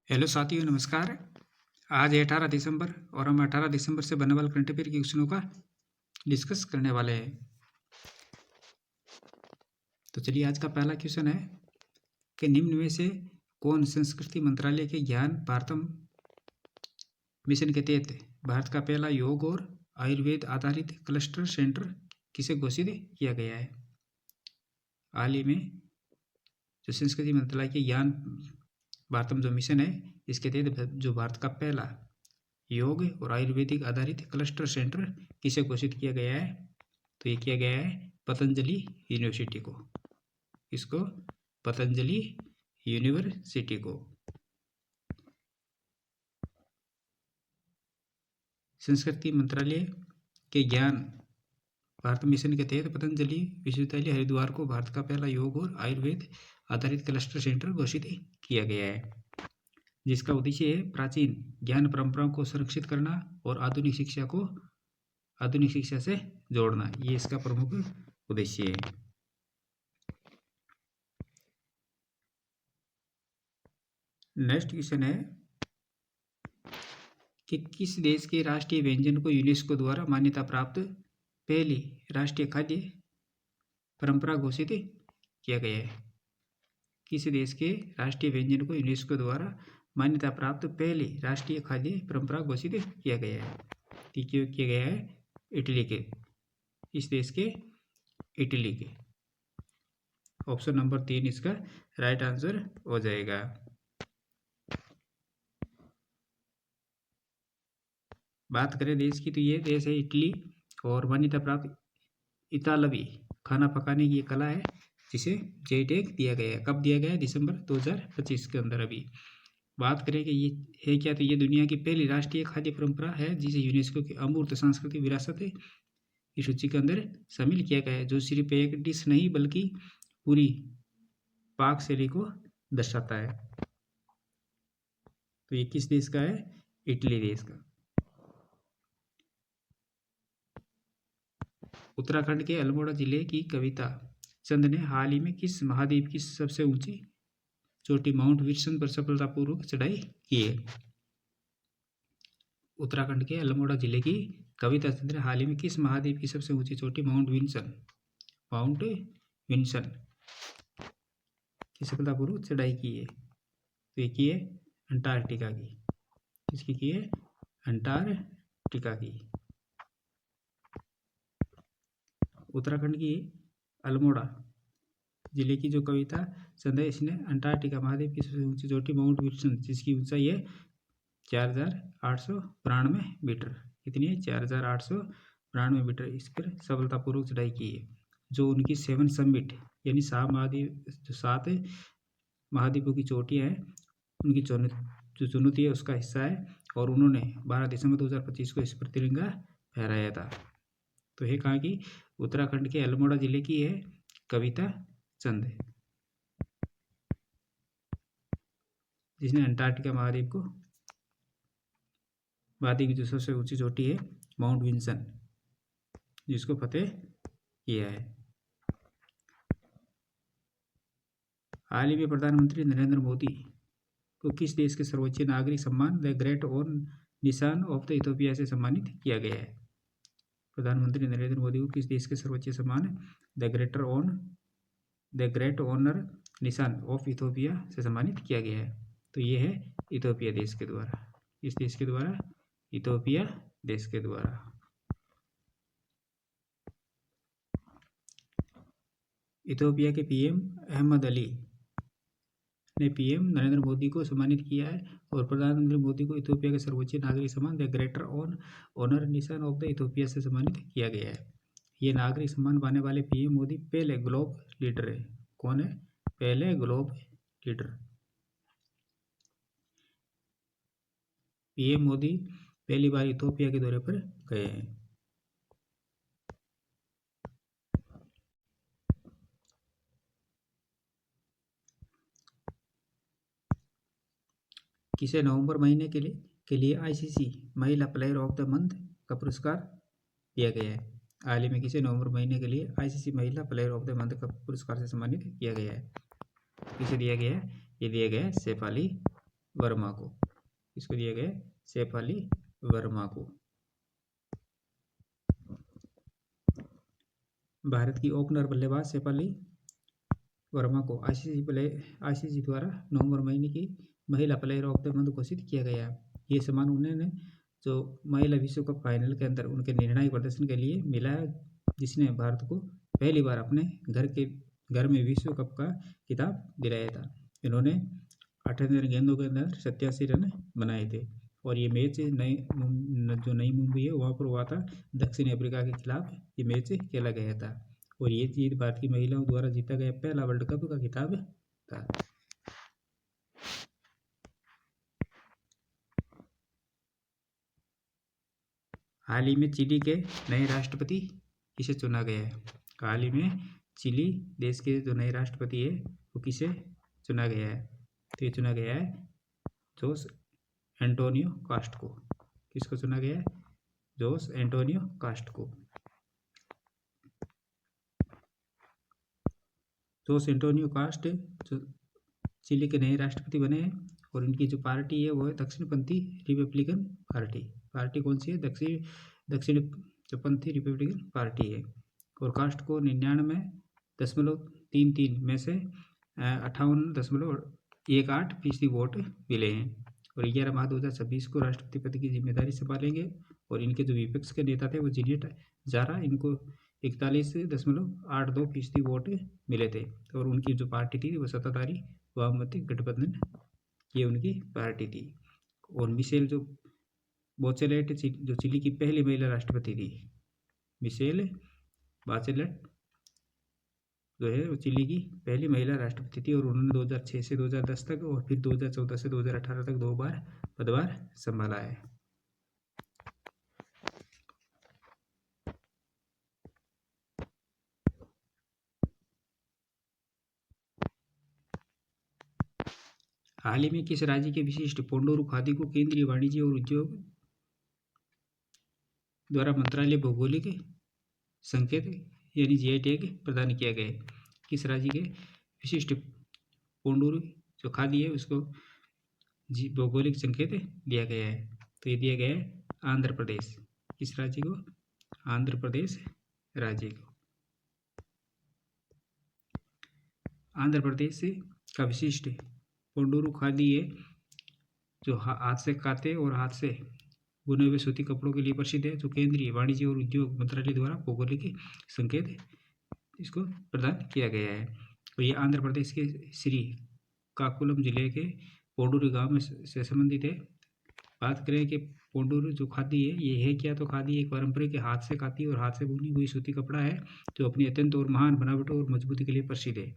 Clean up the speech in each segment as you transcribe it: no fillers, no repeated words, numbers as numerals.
Hello साथियों, नमस्कार। आज है 18 दिसंबर और हम 18 दिसंबर से बनने वाले करंट अफेयर के क्वेश्चनों का डिस्कस करने वाले हैं। तो चलिए, आज का पहला क्वेश्चन है कि निम्न में से कौन संस्कृति मंत्रालय के ज्ञान भारतम मिशन के तहत भारत का पहला योग और आयुर्वेद आधारित क्लस्टर सेंटर किसे घोषित किया गया है? हाल ही में जो संस्कृति मंत्रालय के ज्ञान भारतम जो मिशन है, इसके तहत जो भारत का पहला योग और आयुर्वेदिक आधारित क्लस्टर सेंटर किसे घोषित किया गया है? तो ये किया गया है पतंजलि यूनिवर्सिटी को। इसको पतंजलि यूनिवर्सिटी को। संस्कृति मंत्रालय के ज्ञान भारत मिशन के तहत पतंजलि विश्वविद्यालय हरिद्वार को भारत का पहला योग और आयुर्वेद आधारित क्लस्टर सेंटर घोषित किया गया है, जिसका उद्देश्य है प्राचीन ज्ञान परंपराओं को संरक्षित करना और आधुनिक शिक्षा से जोड़ना। ये इसका प्रमुख उद्देश्य है। नेक्स्ट क्वेश्चन है कि किस देश के राष्ट्रीय व्यंजन को यूनेस्को द्वारा मान्यता प्राप्त पहली राष्ट्रीय खाद्य परंपरा घोषित किया गया है? किस देश के राष्ट्रीय व्यंजन को यूनेस्को द्वारा मान्यता प्राप्त पहली राष्ट्रीय खाद्य परंपरा घोषित किया गया है? किया गया है इटली के। इस देश के इटली के। ऑप्शन नंबर 3 इसका राइट आंसर हो जाएगा। बात करें देश की, तो ये देश है इटली और मान्यता प्राप्त इतालवी खाना पकाने की कला है, जिसे जे टैग दिया गया है। कब दिया गया है? दिसंबर 2025 के अंदर। अभी बात करें कि ये है क्या, तो ये दुनिया की पहली राष्ट्रीय खाद्य परंपरा है जिसे यूनेस्को की अमूर्त सांस्कृतिक विरासत की सूची के अंदर शामिल किया गया है, जो सिर्फ एक डिश नहीं बल्कि पूरी पाक शैली को दर्शाता है। तो ये किस देश का है? इटली देश का। उत्तराखंड के अल्मोड़ा जिले की कविता चंद ने हाल ही में किस महाद्वीप की सबसे ऊंची चोटी माउंट विल्सन पर सफलतापूर्वक चढ़ाई की है? उत्तराखंड के अल्मोड़ा जिले की कविता चंद ने हाल ही में किस महाद्वीप की सबसे ऊंची चोटी माउंट विल्सन की सफलतापूर्वक चढ़ाई की है? तो ये की है अंटार्कटिका की। इसकी की है अंटार्कटिका की। उत्तराखंड की अल्मोड़ा जिले की जो कविता चंद है, इसने अंटार्कटिका महाद्वीप की सबसे ऊंची चोटी माउंट विल्सन, जिसकी ऊंचाई है 4892 मीटर। कितनी है? 4892 मीटर। इस पर सफलतापूर्वक चढ़ाई की है, जो उनकी 7 समिट यानी 7 महाद्वीपों की चोटियाँ हैं, उनकी जो चुनौती है उसका हिस्सा है। और उन्होंने 12 दिसंबर 2025 को इस पर तिरंगा फहराया था। तो ये कहाँ की? उत्तराखंड के अल्मोड़ा जिले की है कविता चंद, जिसने अंटार्कटिका महाद्वीप की जो सबसे ऊंची चोटी है माउंट विल्सन, जिसको फतेह किया है। हाल ही में प्रधानमंत्री नरेंद्र मोदी को किस देश के सर्वोच्च नागरिक सम्मान द ग्रेट ऑन निशान ऑफ द इथोपिया से सम्मानित किया गया है? प्रधानमंत्री नरेंद्र मोदी को किस देश के सर्वोच्च सम्मान द ग्रेट ऑनर निशान ऑफ इथोपिया से सम्मानित किया गया है? तो ये है इथोपिया देश के द्वारा। इस देश के द्वारा? इथोपिया देश के द्वारा। इथोपिया के पीएम अहमद अली ने पीएम नरेंद्र मोदी को सम्मानित किया है और प्रधानमंत्री मोदी को इथोपिया के सर्वोच्च नागरिक सम्मान द ग्रेटर ऑनर निशान ऑफ द इथोपिया से सम्मानित किया गया है। ये नागरिक सम्मान पाने वाले पीएम मोदी पहले ग्लोब लीडर है। कौन है पहले ग्लोब लीडर? पीएम मोदी पहली बार इथोपिया के दौरे पर गए हैं। किसे नवंबर महीने के लिए आईसीसी महिला प्लेयर ऑफ द मंथ का पुरस्कार दिया गया है? हाल ही में किसे नवंबर महीने के लिए आईसीसी महिला प्लेयर ऑफ द मंथ का पुरस्कार से सम्मानित किया गया है? किसे दिया गया है? ये दिया गया है शेफाली वर्मा को। इसको दिया गया सैफ अली वर्मा को। भारत की ओपनर बल्लेबाज सैफ अली वर्मा को आईसीसी द्वारा नवंबर महीने की महिला प्लेयर ऑफ द मंथ घोषित किया गया। ये सम्मान उन्होंने जो महिला विश्व कप फाइनल के अंदर उनके निर्णायक प्रदर्शन के लिए मिला है, जिसने भारत को पहली बार अपने घर में विश्व कप का खिताब दिलाया था। इन्होंने 98 गेंदों के अंदर 87 रन बनाए थे और ये मैच नई मुंबई है वहाँ पर हुआ था, दक्षिण अफ्रीका के खिलाफ ये मैच खेला गया था और ये जीत भारत की महिलाओं द्वारा जीता गया पहला वर्ल्ड कप का खिताब था। हाल ही में चिली के नए राष्ट्रपति किसे चुना गया है? हाल ही में चिली देश के जो नए राष्ट्रपति है वो किसे चुना गया है? तो ये चुना गया है जोस एंटोनियो कास्ट को। किसको चुना गया है? जोस एंटोनियो कास्ट को। जोस एंटोनियो कास्ट जो चिली के नए राष्ट्रपति बने हैं और इनकी जो पार्टी है वो है दक्षिणपंथी रिपब्लिकन पार्टी। पार्टी कौन सी है? दक्षिणपंथी रिपब्लिकन पार्टी है। और कास्ट को 99.33 में से 58.18% वोट मिले हैं और 11 मार्च 2026 को राष्ट्रपति पद की जिम्मेदारी संभालेंगे। और इनके जो विपक्ष के नेता थे वो जीनेट जारा, इनको 41.82% वोट मिले थे और उनकी जो पार्टी थी वो सत्ताधारी वामपंथी गठबंधन ये उनकी पार्टी थी। और मिशेल जो बाचेलेट जो चिली की पहली महिला राष्ट्रपति थी, मिशेल बाचेलेट जो है वो चिली की पहली महिला राष्ट्रपति थी और उन्होंने 2006 से 2010 तक और फिर 2014 से 2018 तक 2 बार पदभार संभाला है। हाल ही में किस राज्य के विशिष्ट पोंडोरू खादी को केंद्रीय वाणिज्य और उद्योग द्वारा मंत्रालय भौगोलिक संकेत यानी जीआई टैग प्रदान किया गया है? किस राज्य के विशिष्ट पोंडोरू जो खादी है उसको भौगोलिक संकेत दिया गया है? तो ये दिया गया है आंध्र प्रदेश। किस राज्य को? आंध्र प्रदेश राज्य को। आंध्र प्रदेश का विशिष्ट पोंडोरू खादी है जो हाथ से काते और हाथ से बुने हुए सूती कपड़ों के लिए प्रसिद्ध है, जो केंद्रीय वाणिज्य और उद्योग मंत्रालय द्वारा भौगोलिक संकेत इसको प्रदान किया गया है। और ये आंध्र प्रदेश के श्री काकुलम जिले के पोंडूरू गांव में से संबंधित है। बात करें कि पोंडूरू जो खादी है ये है क्या? तो खादी एक पारंपरिक हाथ से काती और हाथ से बुनी हुई सूती कपड़ा है जो अपनी अत्यंत और महान बनावट और मजबूती के लिए प्रसिद्ध है।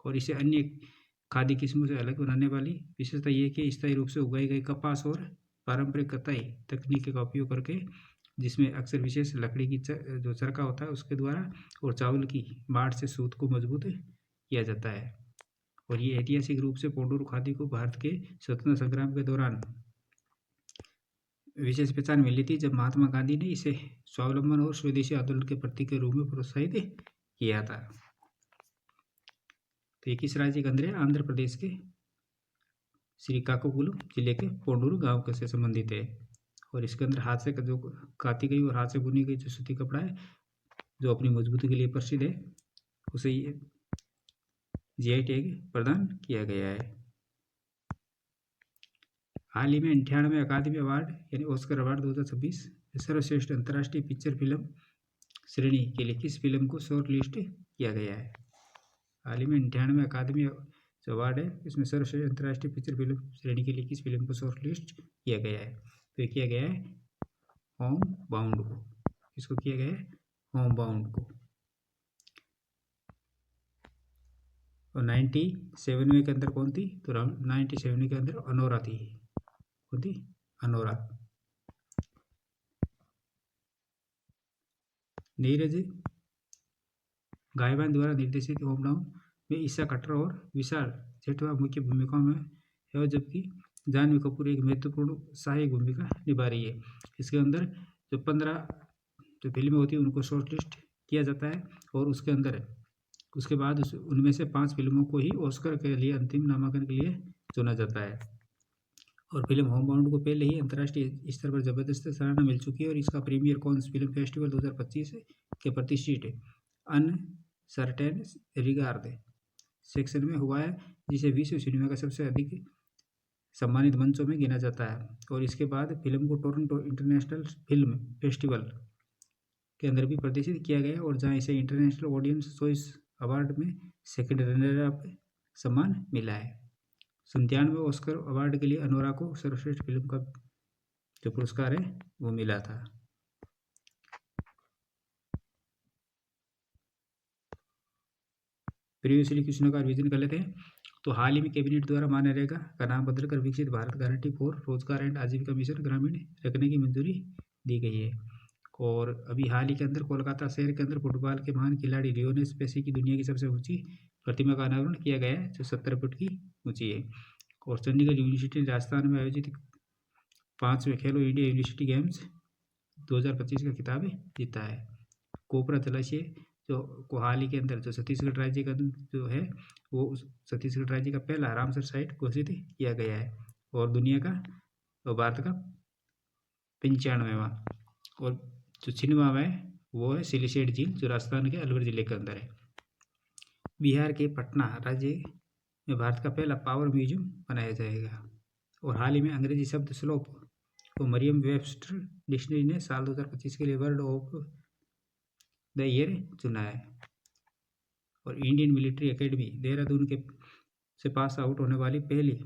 और इसे अन्य खादी किस्मों से अलग बनाने वाली विशेषता ये है कि स्थायी रूप से उगाई गई कपास और पारंपरिक कताई तकनीक का उपयोग करके, जिसमें अक्सर विशेष लकड़ी की जो चरखा होता है उसके द्वारा और चावल की बाढ़ से सूत को मजबूत किया जाता है। और ये ऐतिहासिक रूप से पोंडोरू खादी को भारत के स्वतंत्रता संग्राम के दौरान विशेष पहचान मिली थी, जब महात्मा गांधी ने इसे स्वावलंबन और स्वदेशी आंदोलन के प्रतीक के रूप में प्रोत्साहित किया था। तो ये किस राज्य के अंदर है? आंध्र प्रदेश के श्रीकाकुलम जिले के पोंडूरू गांव के से संबंधित है। और इसके अंदर हाथ से जो काती गई और हाथ से बुनी गई जो सूती कपड़ा है जो अपनी मजबूती के लिए प्रसिद्ध है, उसे ये जीआई टैग प्रदान किया गया है। हाल ही में 98वें अकादमी अवार्ड यानी ऑस्कर अवार्ड 2026 सर्वश्रेष्ठ अंतर्राष्ट्रीय पिक्चर फिल्म श्रेणी के लिए किस फिल्म को शॉर्ट लिस्ट किया गया है? हाल ही में 98वें अकादमी जो अवार्ड है इसमें सर्वश्रेष्ठ अंतर्राष्ट्रीय पिक्चर फिल्म श्रेणी के लिए किस फिल्म को शॉर्ट लिस्ट किया गया है? तो ये किया गया है होम बाउंड को। इसको किया गया है होम बाउंड को। और 97वें के अंदर कौन थी? तो 97वें के अंदर अनोरा थी। कौन थी? अनोरा। नीरज गायवान द्वारा निर्देशित होम डाउन में ईशा खट्टर और विशाल जेठवा मुख्य भूमिकाओं में है, जबकि जानवी कपूर एक महत्वपूर्ण सहायक भूमिका निभा रही है। इसके अंदर जो 15 जो फिल्में होती है उनको शॉर्ट लिस्ट किया जाता है और उसके अंदर उसके बाद उनमें से 5 फिल्मों को ही ऑस्कर के लिए अंतिम नामांकन के लिए चुना जाता है। और फिल्म होमबाउंड को पहले ही अंतर्राष्ट्रीय स्तर पर जबरदस्त सराहना मिल चुकी है और इसका प्रीमियर कॉन्स फिल्म फेस्टिवल 2025 के प्रतिष्ठित अनसर्टेन रिगार्ड सेक्शन में हुआ है, जिसे विश्व सिनेमा का सबसे अधिक सम्मानित मंचों में गिना जाता है। और इसके बाद फिल्म को टोरंटो इंटरनेशनल फिल्म फेस्टिवल के अंदर भी प्रदर्शित किया गया और जहां इसे इंटरनेशनल ऑडियंस चॉइस अवार्ड में सेकंड रनर अप सम्मान मिला है। 97वें ऑस्कर अवार्ड के लिए अनोरा को सर्वश्रेष्ठ फिल्म का जो पुरस्कार है वो मिला था। प्रीवियसली क्वेश्चन का रिवीजन कर लेते हैं। तो हाल ही में कैबिनेट द्वारा मनरेगा का नाम बदलकर विकसित भारत गारंटी फॉर रोजगार एंड आजीविका मिशन ग्रामीण रखने की मंजूरी दी गई है। और अभी हाल ही के अंदर कोलकाता शहर के अंदर फुटबॉल के महान खिलाड़ी लियोनेल मेसी की दुनिया की सबसे ऊंची प्रतिमा का अनावरण किया गया है, जो 70 फुट की ऊंची है। और चंडीगढ़ यूनिवर्सिटी ने राजस्थान में आयोजित 5वें खेलो इंडिया यूनिवर्सिटी गेम्स 2025 का खिताब जीता है। कोपरा जलाशय जो हाल ही के अंदर जो छत्तीसगढ़ राज्य का जो है वो छत्तीसगढ़ राज्य का पहला रामसर साइट घोषित किया गया है और दुनिया का और भारत का 95वां। और जो 96वां है वो है सिलीसेट झील, जो राजस्थान के अलवर जिले के अंदर है। बिहार के पटना राज्य में भारत का पहला पावर म्यूजियम बनाया जाएगा। और हाल ही में अंग्रेजी शब्द स्लोप को मरियम वेबस्टर डिक्शनरी ने साल 2025 के लिए वर्ड ऑफ द ईयर चुना है। और इंडियन मिलिट्री एकेडमी देहरादून के से पास आउट होने वाली पहली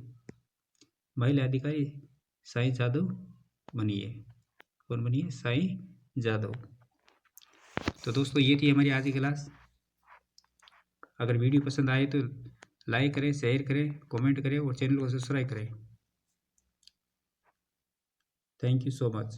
महिला अधिकारी साई जादव बनी है। कौन बनी है? साई जादव। तो दोस्तों ये थी हमारी आज की क्लास। अगर वीडियो पसंद आए तो लाइक करें, शेयर करें, कमेंट करें और चैनल को सब्सक्राइब करें। Thank you so much.